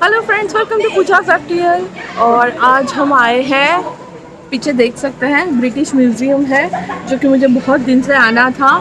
Hello friends, welcome to पूजा फैक्टियल। और आज हम आए हैं, पीछे देख सकते हैं ब्रिटिश म्यूज़ियम है जो कि मुझे बहुत दिन से आना था।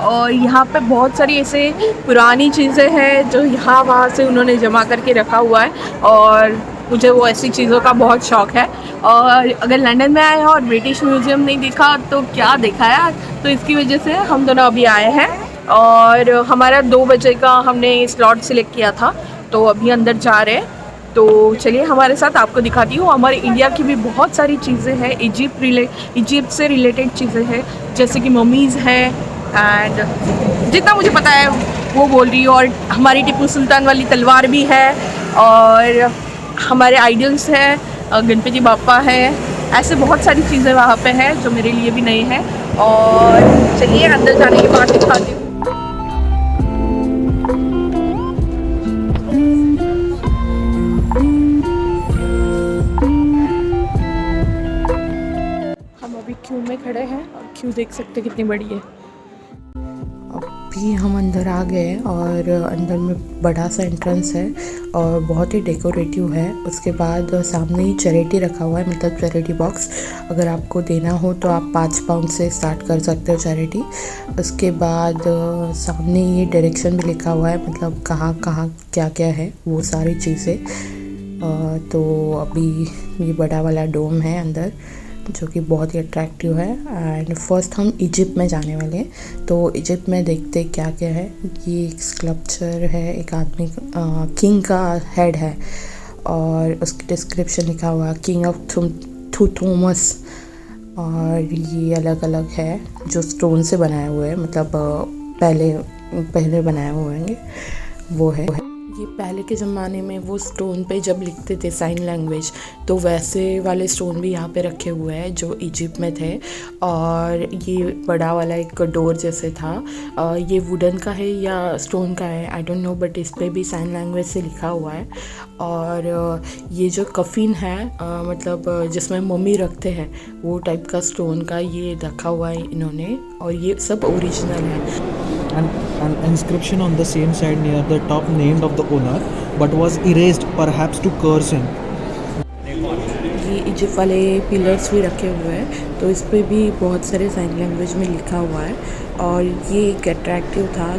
और यहाँ पे बहुत सारी ऐसे पुरानी चीज़ें हैं जो यहाँ वहाँ से उन्होंने जमा करके रखा हुआ है। और मुझे वो ऐसी चीज़ों का बहुत शौक़ है। और अगर लंदन में आए हैं और ब्रिटिश म्यूज़ियम नहीं देखा तो क्या देखा यार। तो इसकी वजह से हम दोनों अभी आए हैं और हमारा 2 बजे का हमने स्लॉट सिलेक्ट किया था, तो अभी अंदर जा रहे हैं। तो चलिए हमारे साथ, आपको दिखाती हूँ। हमारे इंडिया की भी बहुत सारी चीज़ें हैं, इजिप्ट से रिलेटेड चीज़ें हैं, जैसे कि ममीज़ हैं। एंड जितना मुझे पता है वो बोल रही हूँ। और हमारी टीपू सुल्तान वाली तलवार भी है। और हमारे आइडल्स हैं, गणपति बापा है। ऐसे बहुत सारी चीज़ें वहाँ पे हैं जो मेरे लिए भी नई हैं। और चलिए अंदर जाने के बाद दिखाती हूँ। हम अभी क्यू में खड़े हैं और क्यू देख सकते हैं कितनी बड़ी है। अभी हम अंदर आ गए और अंदर में बड़ा सा एंट्रेंस है और बहुत ही डेकोरेटिव है। उसके बाद सामने ही चैरिटी रखा हुआ है, मतलब चैरिटी बॉक्स। अगर आपको देना हो तो आप 5 पाउंड से स्टार्ट कर सकते हो चैरिटी। उसके बाद सामने ये डायरेक्शन भी लिखा हुआ है, मतलब कहाँ कहाँ क्या क्या है वो सारी चीज़ें। तो अभी ये बड़ा वाला डोम है अंदर जो कि बहुत ही अट्रैक्टिव है। एंड फर्स्ट हम इजिप्ट में जाने वाले हैं, तो इजिप्ट में देखते क्या क्या है। ये एक स्कल्पचर है, एक आदमी किंग का हेड है और उसकी डिस्क्रिप्शन लिखा हुआ है किंग ऑफ थूथोमस। और ये अलग अलग है जो स्टोन से बनाए हुए हैं, मतलब पहले बनाए हुए होंगे वो है। ये पहले के ज़माने में वो स्टोन पे जब लिखते थे साइन लैंग्वेज, तो वैसे वाले स्टोन भी यहाँ पे रखे हुए हैं जो इजिप्ट में थे। और ये बड़ा वाला एक डोर जैसे था, ये वुडन का है या स्टोन का है आई डोंट नो, बट इस पे भी साइन लैंग्वेज से लिखा हुआ है। और ये जो कफिन है, मतलब जिसमें मम्मी रखते हैं वो टाइप का स्टोन का ये रखा हुआ है इन्होंने, और ये सब ओरिजिनल है। An inscription on the same side near the top named of the owner but was erased perhaps to curse him. ये इजिप्ट वाले पिलर्स भी रखे हुए हैं, तो इस पे भी बहुत सारे साइन लैंग्वेज में लिखा हुआ है और ये एक अट्रैक्टिव था।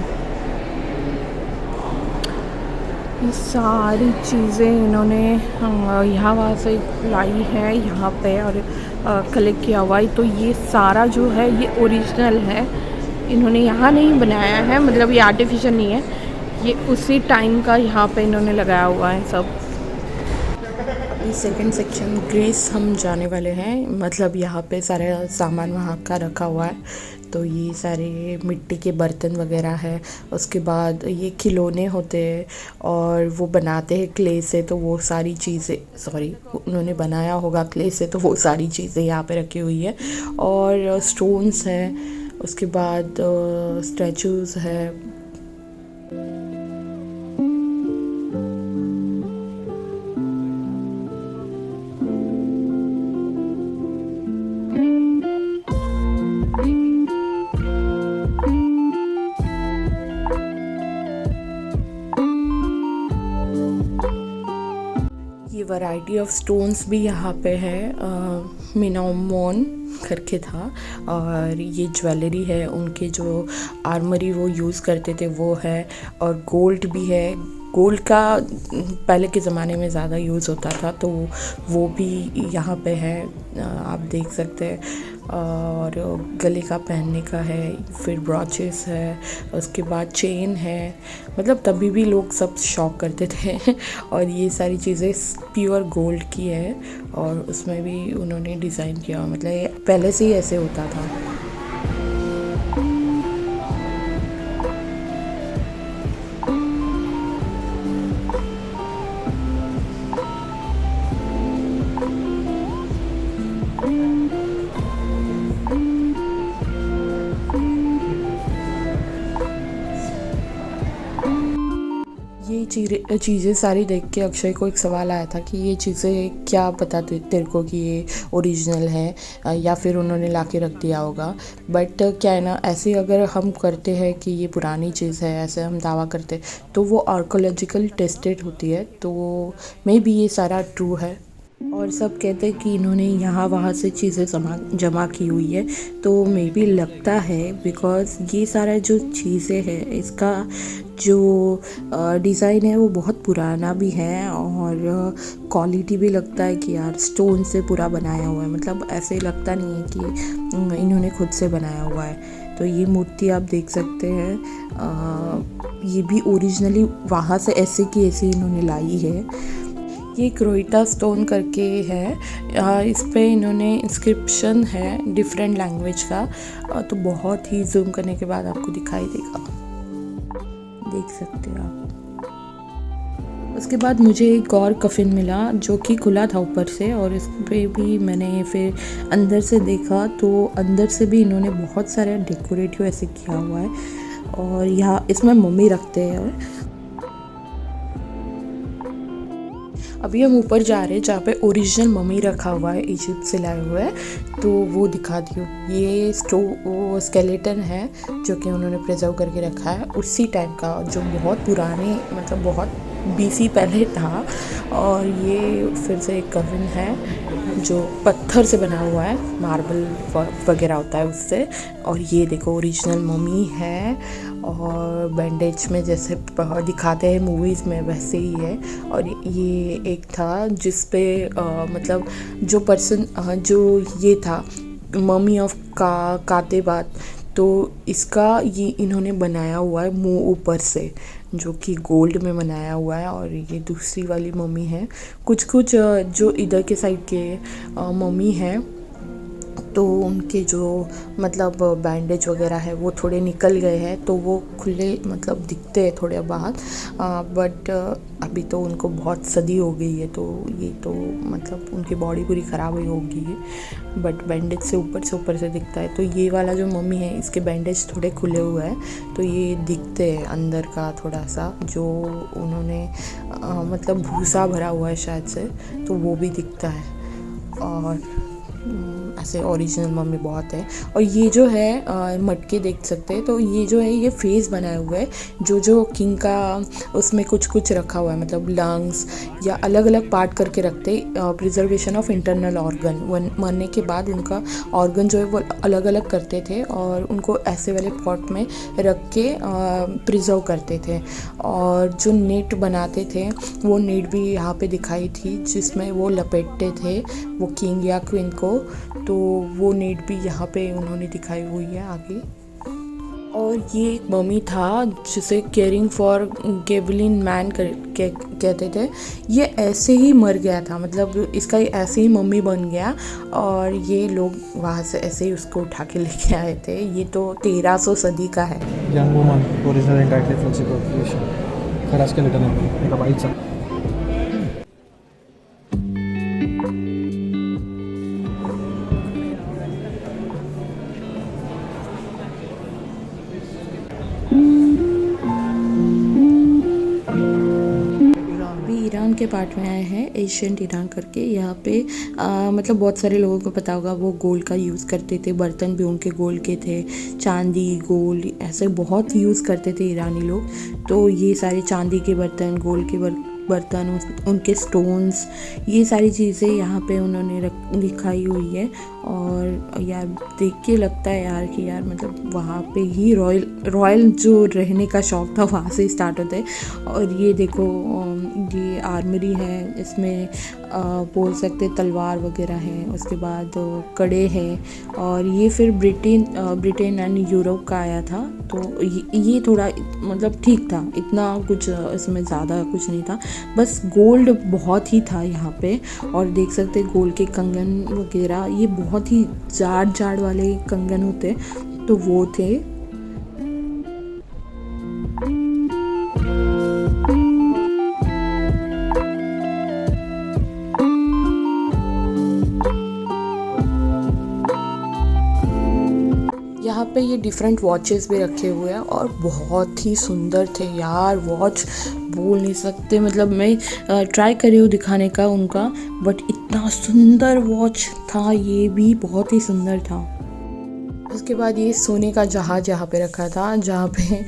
ये सारी चीज़ें इन्होंने यहाँ वहाँ से लाई है यहाँ पे और कलेक्ट किया हुआ है। तो ये सारा जो है ये ओरिजिनल है, इन्होंने यहाँ नहीं बनाया है, मतलब ये आर्टिफिशियल नहीं है, ये उसी टाइम का यहाँ पे इन्होंने लगाया हुआ है सब। अभी सेकंड सेक्शन ग्रीस हम जाने वाले हैं, मतलब यहाँ पे सारा सामान वहाँ का रखा हुआ है। तो ये सारे मिट्टी के बर्तन वगैरह है। उसके बाद ये खिलौने होते हैं और वो बनाते हैं क्ले से, तो वो सारी चीज़ें, सॉरी उन्होंने बनाया होगा क्ले से, तो वो सारी चीज़ें यहाँ पे रखी हुई है। और स्टोन्स हैं, उसके बाद स्टैचूज़ है। ये वैरायटी ऑफ स्टोन्स भी यहाँ पे है, मिनोमोन करके था। और ये ज्वेलरी है, उनके जो आर्मरी वो यूज़ करते थे वो है। और गोल्ड भी है, गोल्ड का पहले के ज़माने में ज़्यादा यूज़ होता था, तो वो भी यहाँ पे है, आप देख सकते हैं। और गले का पहनने का है, फिर ब्रॉचेस है, उसके बाद चेन है, मतलब तभी भी लोग सब शॉक करते थे। और ये सारी चीज़ें प्योर गोल्ड की है और उसमें भी उन्होंने डिज़ाइन किया, मतलब ये पहले से ही ऐसे होता था। चीज़ें सारी देख के अक्षय को एक सवाल आया था कि ये चीज़ें क्या पता तेरे को कि ये ओरिजिनल है या फिर उन्होंने ला के रख दिया होगा। बट क्या है ना, ऐसे अगर हम करते हैं कि ये पुरानी चीज़ है, ऐसे हम दावा करते तो वो आर्कोलॉजिकल टेस्टेड होती है, तो मे बी ये सारा ट्रू है। और सब कहते हैं कि इन्होंने यहाँ वहाँ से चीज़ें जमा की हुई है, तो मे बी लगता है बिकॉज़ ये सारा जो चीज़ें हैं इसका जो डिज़ाइन है वो बहुत पुराना भी है और क्वालिटी भी लगता है कि यार स्टोन से पूरा बनाया हुआ है, मतलब ऐसे लगता नहीं है कि इन्होंने खुद से बनाया हुआ है। तो ये मूर्ति आप देख सकते हैं, ये भी ओरिजिनली वहाँ से ऐसे की ऐसे इन्होंने लाई है। ये क्रोइटा स्टोन करके है, इस पे इन्होंने इंस्क्रिप्शन है डिफरेंट लैंग्वेज का, तो बहुत ही जूम करने के बाद आपको दिखाई देगा, देख सकते हो आप। उसके बाद मुझे एक और कफिन मिला जो कि खुला था ऊपर से, और इस पे भी मैंने फिर अंदर से देखा तो अंदर से भी इन्होंने बहुत सारे डेकोरेटिव ऐसे किया हुआ है। और यहाँ इसमें मम्मी रखते हैं। अभी हम ऊपर जा रहे हैं जहाँ पे ओरिजिनल मम्मी रखा हुआ है, इजिप्ट से लाए हुए हैं, तो वो दिखा दियो। ये वो स्केलेटन है जो कि उन्होंने प्रिजर्व करके रखा है उसी टाइम का, जो बहुत पुराने मतलब बहुत BC पहले था। और ये फिर से एक कफिन है जो पत्थर से बना हुआ है, मार्बल वगैरह होता है उससे। और ये देखो ओरिजिनल मम्मी है, और बैंडेज में जैसे दिखाते हैं मूवीज़ में वैसे ही है। और ये एक था जिस पे मतलब जो पर्सन जो ये था मम्मी ऑफ कातेबात, तो इसका ये इन्होंने बनाया हुआ है मुंह ऊपर से, जो कि गोल्ड में बनाया हुआ है। और ये दूसरी वाली मम्मी है। कुछ जो इधर के साइड के मम्मी हैं तो उनके जो मतलब बैंडेज वगैरह है वो थोड़े निकल गए हैं, तो वो खुले मतलब दिखते हैं थोड़े बाद। बट अभी तो उनको बहुत सदी हो गई है, तो ये तो मतलब उनकी बॉडी पूरी ख़राब हुई होगी है, बट बैंडेज से ऊपर से दिखता है। तो ये वाला जो मम्मी है इसके बैंडेज थोड़े खुले हुए हैं, तो ये दिखते हैं अंदर का थोड़ा सा जो उन्होंने मतलब भूसा भरा हुआ है शायद से, तो वो भी दिखता है। और ऐसे ओरिजिनल मम्मी बहुत है। और ये जो है मटके देख सकते हैं, तो ये जो है ये फेस बनाया हुआ है, जो किंग का उसमें कुछ रखा हुआ है, मतलब लंग्स या अलग अलग पार्ट करके रखते, प्रिजर्वेशन ऑफ इंटरनल ऑर्गन। मरने के बाद उनका ऑर्गन जो है वो अलग अलग करते थे और उनको ऐसे वाले पॉट में रख के प्रिजर्व करते थे। और जो नेट बनाते थे वो नेट भी यहाँ पे दिखाई थी, जिसमें वो लपेटते थे वो किंग या क्वीन को, तो वो नेट भी यहाँ पे उन्होंने दिखाई हुई है आगे। और ये एक मम्मी था जिसे केयरिंग फॉर गेबलिन मैन कहते थे। ये ऐसे ही मर गया था, मतलब इसका ऐसे ही मम्मी बन गया, और ये लोग वहाँ से ऐसे ही उसको उठा के लेके आए थे। ये तो 1300 सदी का है। Young woman, original and tightly flexible creation. खरा skeleton आहे, एका बाईचा. ईरान के पार्ट में आए हैं, एशियंट ईरान करके। यहाँ पे मतलब बहुत सारे लोगों को पता होगा वो गोल्ड का यूज़ करते थे, बर्तन भी उनके गोल्ड के थे, चांदी गोल्ड ऐसे बहुत यूज़ करते थे ईरानी लोग। तो ये सारे चांदी के बर्तन, गोल्ड के बर्तन, उनके स्टोन्स, ये सारी चीज़ें यहाँ पे उन्होंने दिखाई हुई है। और यार देख के लगता है यार कि यार मतलब वहाँ पे ही रॉयल जो रहने का शौक़ था वहाँ से ही स्टार्ट होता है। और ये देखो ये आर्मरी है, इसमें बोल सकते तलवार वगैरह है, उसके बाद कड़े हैं। और ये फिर ब्रिटेन एंड यूरोप का आया था, तो ये थोड़ा मतलब ठीक था, इतना कुछ इसमें ज़्यादा कुछ नहीं था, बस गोल्ड बहुत ही था यहाँ पे। और देख सकते गोल्ड के कंगन वगैरह, ये बहुत ही जाड़ वाले कंगन होते, तो वो थे। यहाँ पे ये डिफरेंट वॉचेस भी रखे हुए हैं और बहुत ही सुंदर थे यार। वॉच बोल नहीं सकते, मतलब मैं ट्राई कर रही हूँ दिखाने का उनका, बट इतना सुंदर वॉच था, ये भी बहुत ही सुंदर था। उसके बाद ये सोने का जहाज़ यहाँ पे रखा था, जहाँ पे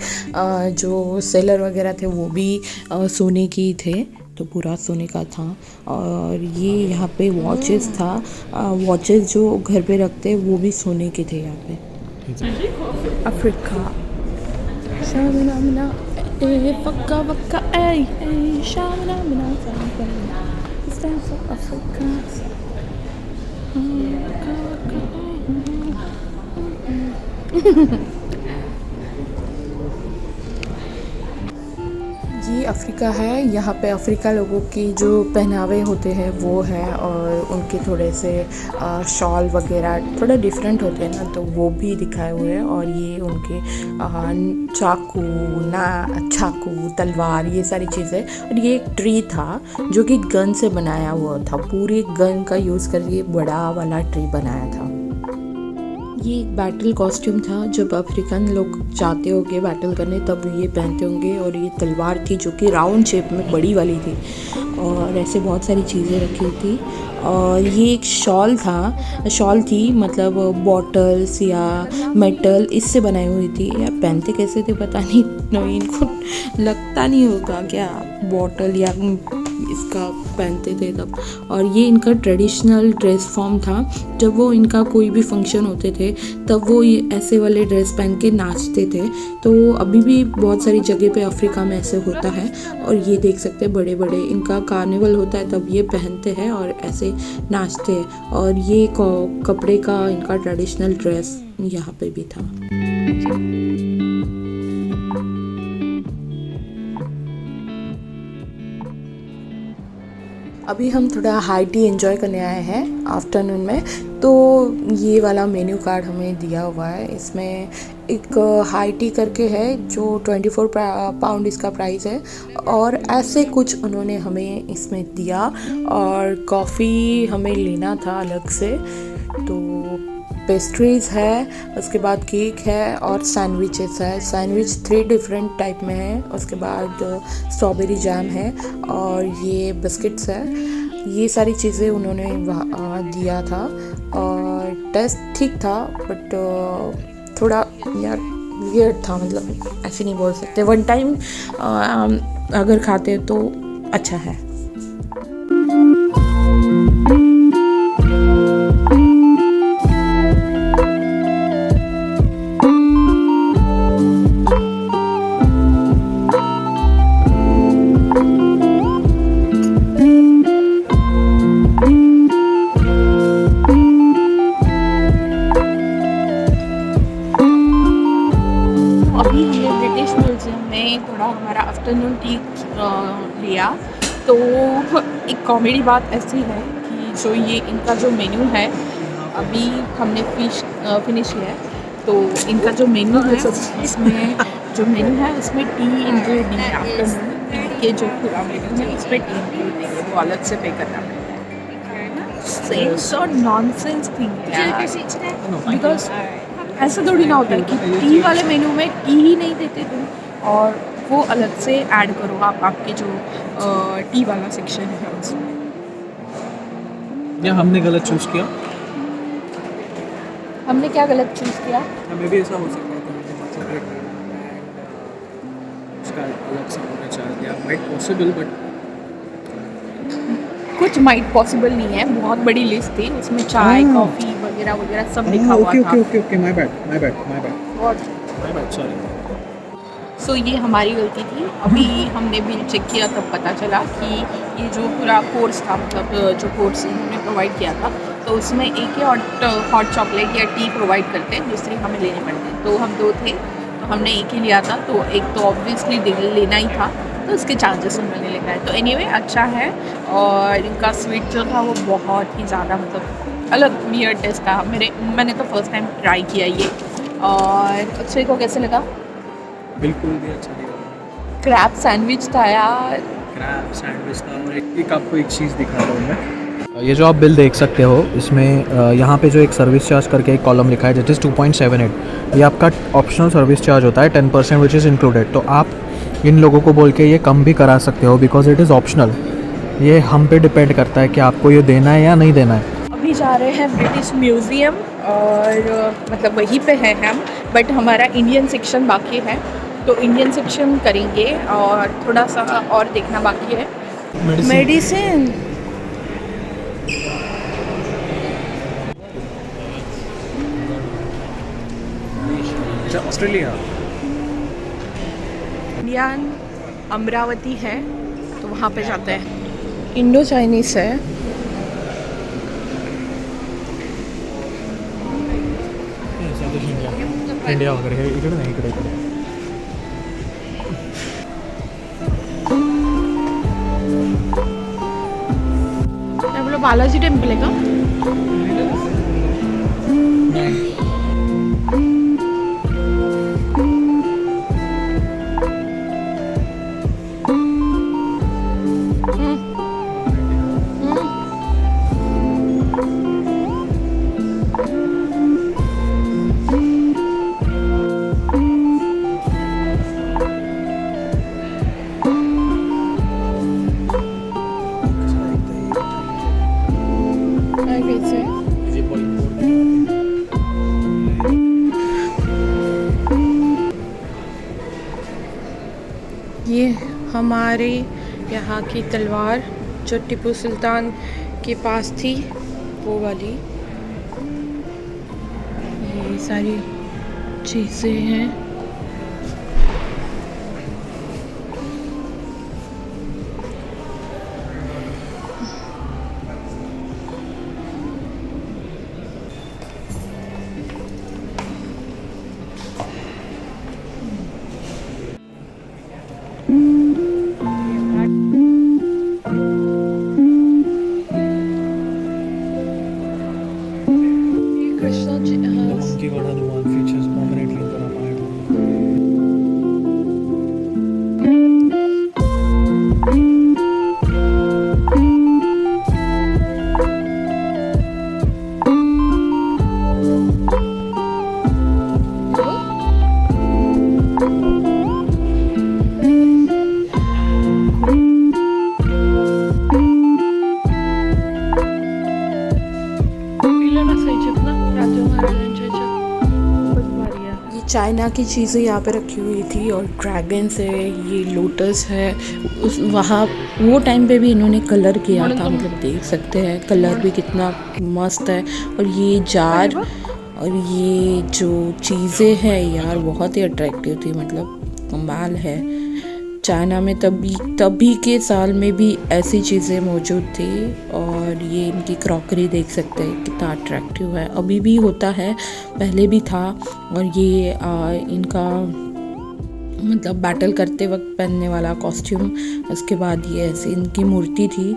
जो सेलर वगैरह थे वो भी सोने की थे, तो पूरा सोने का था। और ये यहाँ पे वॉचेस था, वॉचेस जो घर पे रखते हैं वो भी सोने के थे यहाँ पे। अफ्रीका शामिना मिना ए फक्का वक्का ए शामिना मिना It's time for Africa. ये अफ्रीका है, यहाँ पे अफ्रीका लोगों की जो पहनावे होते हैं वो है, और उनके थोड़े से शॉल वगैरह थोड़ा डिफरेंट होते हैं ना, तो वो भी दिखाए हुए हैं। और ये उनके चाकू तलवार ये सारी चीज़ें। और ये एक ट्री था जो कि गन से बनाया हुआ था, पूरे गन का यूज़ करके बड़ा वाला ट्री बनाया था। ये एक बैटल कॉस्ट्यूम था, जब अफ्रीकन लोग जाते होंगे बैटल करने तब ये पहनते होंगे। और ये तलवार थी जो कि राउंड शेप में बड़ी वाली थी, और ऐसे बहुत सारी चीज़ें रखी थी। और ये एक शॉल थी, मतलब बॉटल्स या मेटल इससे बनाई हुई थी। यार पहनते कैसे थे पता नहीं, इनको लगता नहीं होगा क्या बॉटल या इसका पहनते थे तब। और ये इनका ट्रेडिशनल ड्रेस फॉर्म था, जब वो इनका कोई भी फंक्शन होते थे तब वो ये ऐसे वाले ड्रेस पहन के नाचते थे। तो अभी भी बहुत सारी जगह पे अफ्रीका में ऐसे होता है। और ये देख सकते हैं बड़े बड़े इनका कार्निवल होता है तब ये पहनते हैं और ऐसे नाचते हैं। और ये कपड़े का इनका ट्रेडिशनल ड्रेस यहाँ पे भी था। अभी हम थोड़ा हाई टी एंजॉय करने आए हैं आफ्टरनून में, तो ये वाला मेन्यू कार्ड हमें दिया हुआ है। इसमें एक हाई टी करके है जो 24 पाउंड इसका प्राइस है, और ऐसे कुछ उन्होंने हमें इसमें दिया। और कॉफ़ी हमें लेना था अलग से, तो पेस्ट्रीज़ है, उसके बाद केक है और सैंडविचेस है। सैंडविच 3 डिफरेंट टाइप में है, उसके बाद स्ट्रॉबेरी जैम है और ये बिस्किट्स है। ये सारी चीज़ें उन्होंने दिया था। और टेस्ट ठीक था, बट थोड़ा यार वियर्ड था, मतलब ऐसे नहीं बोल सकते। वन टाइम अगर खाते तो अच्छा है। अभी हमने ब्रिटिश म्यूज़ियम में थोड़ा हमारा आफ्टरनून टी लिया। तो एक कॉमेडी बात ऐसी है कि जो ये इनका जो मेन्यू है, अभी हमने फिनिश किया है, तो इनका जो मेन्यू है इसमें उसमें टी इंक्लूड नहीं है। आफ्टरनून टी के जो पूरा मेन्यू है उसमें टी इंक्लूड नहीं है, वो अलग से पे करना पड़ता है। सेंस और नॉनसेंस थिंग है, बिकॉज ऐसा थोड़ी ना होता है कि टी वाले मेन्यू में टी ही नहीं देते तुम और वो अलग से ऐड करो आप आपके जो टी वाला सेक्शन है उसमें। या हमने गलत चूज़ किया? हमने क्या गलत चूज़ किया? हमें भी ऐसा हो सकता है कि हमने चॉकलेट उसका अलग से होना चाहिए, माइट पॉसिबल, बट कुछ माइट पॉसिबल नहीं है, बहुत बड़ी लिस्ट थी, उसमें चाय कॉफ़ी वगैरह वगैरह सब लिखा हुआ था। Okay, my bad, sorry. So ये हमारी गलती थी। अभी हमने बिल चेक किया तब पता चला कि ये जो पूरा कोर्स था, मतलब जो कोर्स उन्होंने प्रोवाइड किया था, तो उसमें एक ही हॉट चॉकलेट या टी प्रोवाइड करते, दूसरी हमें लेनी पड़ती। तो हम 2 थे तो हमने एक ही लिया था, तो एक तो ऑब्वियसली लेना ही था, तो उसके चार्जेस उन्होंने लगाए। तो एनीवे अच्छा है। और इनका स्वीट जो था वो बहुत ही ज़्यादा मतलब अलग वियर्ड टेस्ट था। मैंने तो फर्स्ट टाइम ट्राई किया ये। और अच्छे को कैसे लगा? बिल्कुल भी अच्छा नहीं लगा। क्रैब सैंडविच था यार, क्रैब सैंडविच था। और एक आपको एक चीज़ दिखा रहा हूँ मैं, ये जो आप बिल देख सकते हो इसमें यहाँ पे जो एक सर्विस चार्ज करके एक कॉलम लिखा है जिट इज़ 2.78, ये आपका ऑप्शनल सर्विस चार्ज होता है 10% विच इज़ इंक्लूडेड। तो आप इन लोगों को बोल के ये कम भी करा सकते हो, बिकॉज इट इज़ ऑप्शनल। ये हम पे डिपेंड करता है कि आपको ये देना है या नहीं देना है। अभी जा रहे हैं ब्रिटिश म्यूज़ियम और मतलब वहीं पे हैं हम, बट हमारा इंडियन सेक्शन बाकी है, तो इंडियन सेक्शन करेंगे और थोड़ा सा और देखना बाकी है। मेडिसिन ऑस्ट्रेलिया इंडियन अमरावती है, तो वहाँ पे जाते हैं। इंडो चाइनीस है। इंडिया वगैरह है, इकडे नाही, इकडे क्या बोलो, बालाजी टेम्पल है का? ये हमारे यहाँ की तलवार जो टीपू सुल्तान के पास थी, वो वाली। ये सारी चीज़ें हैं। Krishna ji, monkey god Hanuman features prominently in the Ramayana. China की चीज़ें यहाँ पे रखी हुई थी और ड्रैगन्स है, ये लोटस है। उस वहाँ वो टाइम पे भी इन्होंने कलर किया था, मतलब देख सकते हैं कलर भी कितना मस्त है। और ये जार और ये जो चीज़ें हैं यार बहुत ही अट्रैक्टिव थी, मतलब कमाल है। चाइना में तभी के साल में भी ऐसी चीज़ें मौजूद थी। और ये इनकी क्रॉकरी देख सकते हैं कितना अट्रैक्टिव है, अभी भी होता है, पहले भी था। और ये इनका मतलब बैटल करते वक्त पहनने वाला कॉस्ट्यूम। उसके बाद ये ऐसी इनकी मूर्ति थी,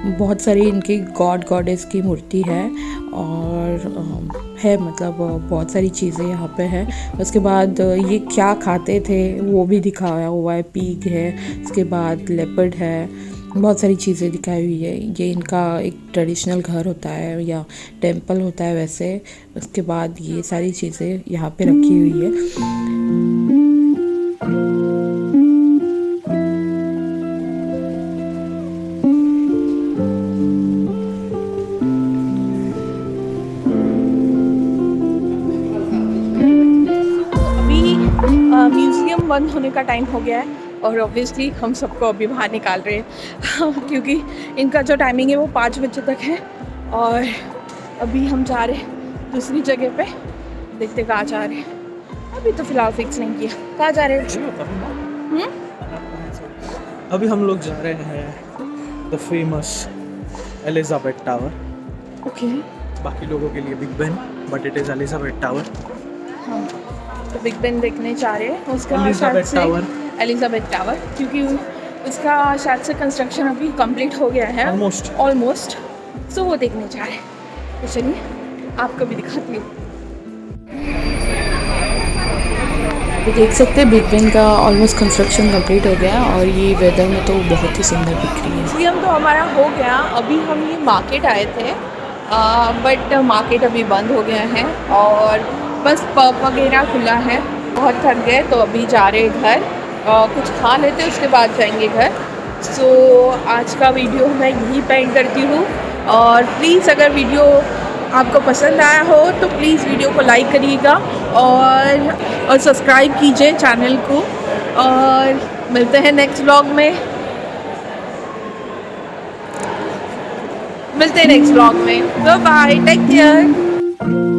बहुत सारी इनकी गॉड गॉडेस की मूर्ति है और है, मतलब बहुत सारी चीज़ें यहाँ पे है। उसके बाद ये क्या खाते थे वो भी दिखाया हुआ है, पीग है, उसके बाद लेपर्ड है, बहुत सारी चीज़ें दिखाई हुई है। ये इनका एक ट्रेडिशनल घर होता है या टेंपल होता है वैसे। उसके बाद ये सारी चीज़ें यहाँ पे रखी हुई है। म्यूज़ियम बंद होने का टाइम हो गया है और ऑब्वियसली हम सबको अभी बाहर निकाल रहे हैं क्योंकि इनका जो टाइमिंग है वो 5 बजे तक है। और अभी हम जा रहे हैं दूसरी जगह पे, देखते कहाँ जा रहे हैं। अभी तो फ़िलहाल फिक्स नहीं किया कहाँ जा रहे हैं। अभी हम लोग जा रहे हैं the famous Elizabeth tower. Okay, बाकी लोगों के लिए big Ben, but it is Elizabeth tower. हाँ, तो बिग बेन देखने जा रहे हैं। उसका एलिजाबेथ टावर, एलिजाबेथ टावर, क्योंकि उसका शायद से कंस्ट्रक्शन अभी कंप्लीट हो गया है ऑलमोस्ट, सो वो देखने जा रहे हैं। तो चलिए आपको भी दिखाती हूँ। ये देख सकते हैं बिग बेन का ऑलमोस्ट कंस्ट्रक्शन कंप्लीट हो गया और ये वेदर में तो बहुत ही सुंदर दिख रही है। म्यूज़ियम तो हमारा हो गया। अभी हम ये मार्केट आए थे, बट मार्केट अभी बंद हो गया है और बस पब वगैरह खुला है। बहुत थक गए तो अभी जा रहे घर कुछ खा लेते उसके बाद जाएंगे घर। सो आज का वीडियो मैं यहीं पे एंड करती हूँ। और प्लीज़ अगर वीडियो आपको पसंद आया हो तो प्लीज़ वीडियो को लाइक करिएगा और सब्सक्राइब कीजिए चैनल को। और मिलते हैं नेक्स्ट व्लॉग में। Bye, take care.